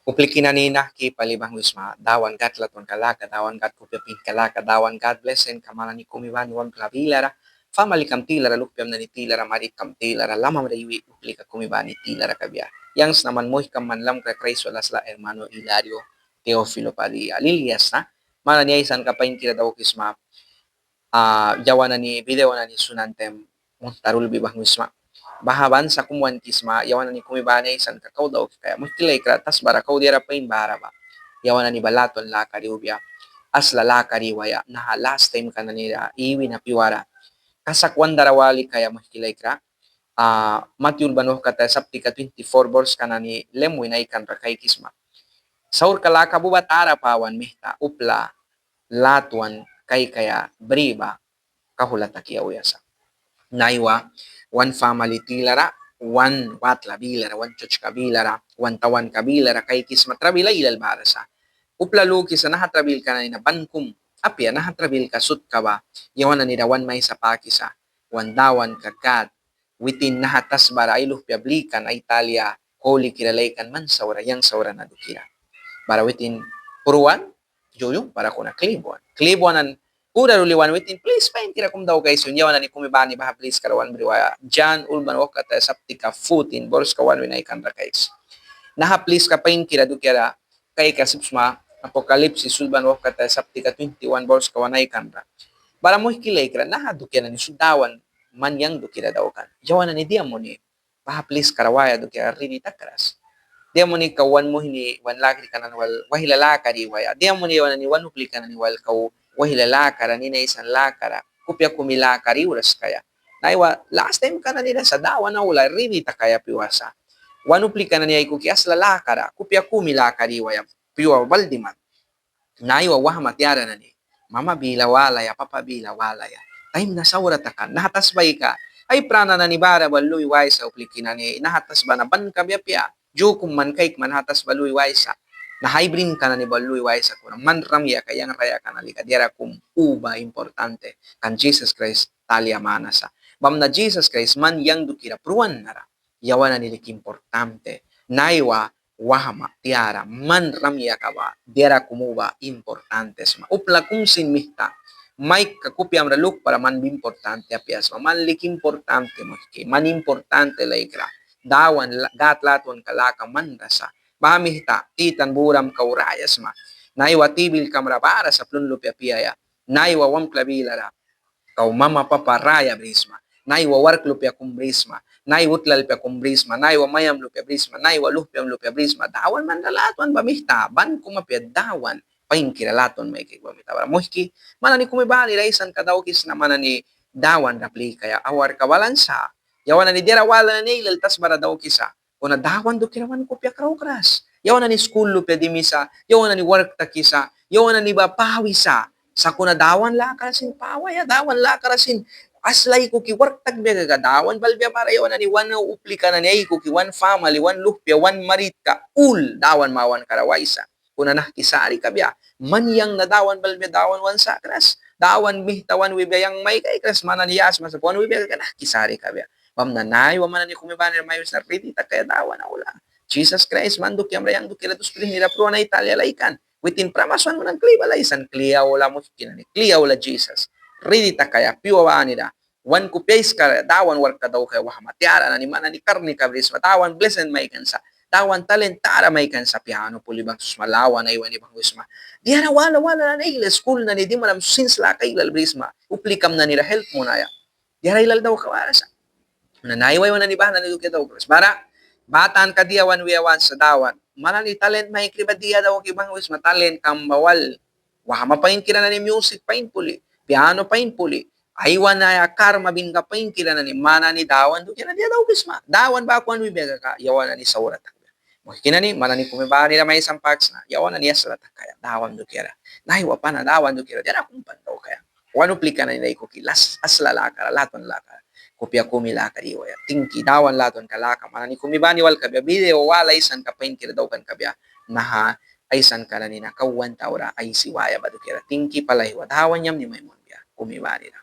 Uplikin na ni ki palibang wisma, dawan gat laton kalaka, dawan gat kupipin kalaka, dawan God bless and kamana ni kumiwan wan klavilara, family kam tilara lupyam na ni tilara marit kam tilara, lamam na iwi uplika kumiwan ni tilara kabya. Yang naman mo'y kamanlam ka Christ walas la hermano Hilario Teofilo Padilla. Lilias na, mana niya isan kapain kira daw kisma, jawa na ni video na ni sunantem, tarul bibang wisma bahaban sa kumuan kisma yawan ni kumibane isan kakau daw kaya mutilay kratas bara kau dira pain bara ba yawan ni balaton la kariubya as lalaka riwaya na last time ka na nila iwi na piwara kasakwan darawali kaya mutilay kra Matthew banoh kata sabti ka 24 bors kana ni lemwi na ikan rakay kisma saur kalaka bubat ara pawan mihta upla latuan kay kaya briba kahulata kiya uyasa naiwa one family tilara one watla bilara one church kabilara one tawan kabilara kay kisma trabila ilal barasa upla luki sa nahatrabil ka na bankum apya nahatrabil ka sut ka ba yawan na nida one may sa pakisa one dawan kakat within nahatas bara iluh piablikan ay Italia holy kiralaikan man saura yang saura na dukira bara within puruan joyo para kuna klibuan Ura ruliwan within please pain kira kum daw guys yun yawan na ni kumibani baha please karawan briwaya Jan ulman wak kata saptika futin boros kawan winay kandra guys naha please ka pain kira do kira kay kasipsma apokalipsis ulban wak kata saptika 21 boros kawanay kandra bara mo kilay kira naha do kira ni sudawan manyang do kira daw kan yawan na ni diam mo ni baha please karawaya do kira rini takras dia mo ni kawan mo hini wan laki kanan wal wahilala kari waya dia mo ni wan ni wan hupli kanan wal kau wahilala kara ni na isan lakara kupya kumila kari uras kaya naiwa last time kanan nila sa dawa na wala rini takaya piwasa wan hupli kanan ni ay kuki asla lakara kupya kumila kari waya piwa baldiman naiwa wahama tiara na ni mama bila wala ya papa bila wala ya time na saura takan nahatas bay ka ay prana na ni bara baluy wai sa upli kinani nahatas ba na ban kabya Jukum man kaik man hatas baluy waisa. Na hybrid ka na ni baluy waisa ko. Man ramya kayang raya ka na lika. Diara kum uba importante. Kan Jesus Christ talia manasa. Bam na Jesus Christ man yang dukira pruan nara. Yawan na nilik importante. Naiwa wahama tiara man ramya ka ba. Diara kumuba importante. Upla kung sinmihta. May kakupyam raluk para man importante apias. Man lik importante mo. Man importante laikra dawan gatlaton kalaka mandasa mamihta titan buram kaurayas ma naiwa tibil kamra para sa plunlo piapiyaya naiwa wam klabilara kau mama papa raya brisma naiwa warklo pia kumbrisma naiwa utlal pia kumbrisma naiwa mayam lupia brisma naiwa lupiam lupia brisma dawan mandalaton bamihta ban kumapia dawan pain kiralaton may kay bamita bara mohki manani kumibali raisan kadawkis na manani dawan rapli kaya awar kawalansa yawan na ni dira wala na ni tas bara daw kisa kuna dawan do kiraman ko pia kras yawan na ni school lo pia dimisa yawan na ni work ta kisa yawan na ni ba pawisa sa kuna dawan la karasin pawaya dawan la karasin aslay ko ki work tag biya ga dawan balbya para yawan na ni one upli ka na ni ko ki one family one lupya one marit ka ul dawan mawan karawaisa kuna na kisari ka biya manyang na dawan balbya dawan wan sa kras dawan mihtawan wibiyang may kay kras mananiyas masapuan wibya ka na kisari ka biya Mamnanay, waman ni kumibaner mayo sa riti, takaya dawa na ula. Jesus Christ, manduk yam rayang dukila tus pilih nila pro na Italia laikan. Within pramaswan mo ng kliba laisan, kliya wala mo kinani, kliya wala Jesus. Riti takaya, piwa nila. Wan kupyais ka, dawan war ka daw kaya wahamatiara na ni mana ni karni kabris, matawan blessed may kansa. Tawan talentara may kansa piano pulibang susmalawan na iwan ibang wisma. Di na wala na ila school na ni di malam since la kay ilal brisma. Uplikam na nila help mo na ya. Di ilal daw kawarasa na naiway na ni bahana ni kita ugros. Bara, batan ka dia wan wiyawan sa dawan. Manali talent may kriba dia daw kibang wis matalent kambawal. Wahama pain kira na ni music pain puli. Piano pain puli. Aywan na ya karma bin ka pain kira na ni mana ni dawan do kira dia daw kisma. Dawan ba kwan wibiga ka yawan na ni saurat. Mo kina ni mana ni kumibani na may isang packs na yawan na niya sa kaya dawan do kira. Naiwa pa na dawan do kira. Diyan akong pandaw kaya. Wano plika na nilay ko kilas aslalaka laton laka kopya kumila kariwa ya tingki dawan laton kalaka manani kumibani wal kabya video wala isan kapain kira daw kan kabya naha aisan kana ni nakawan taura ay siwaya badukira tingki palay wa dawan yam ni may monbya kumibani na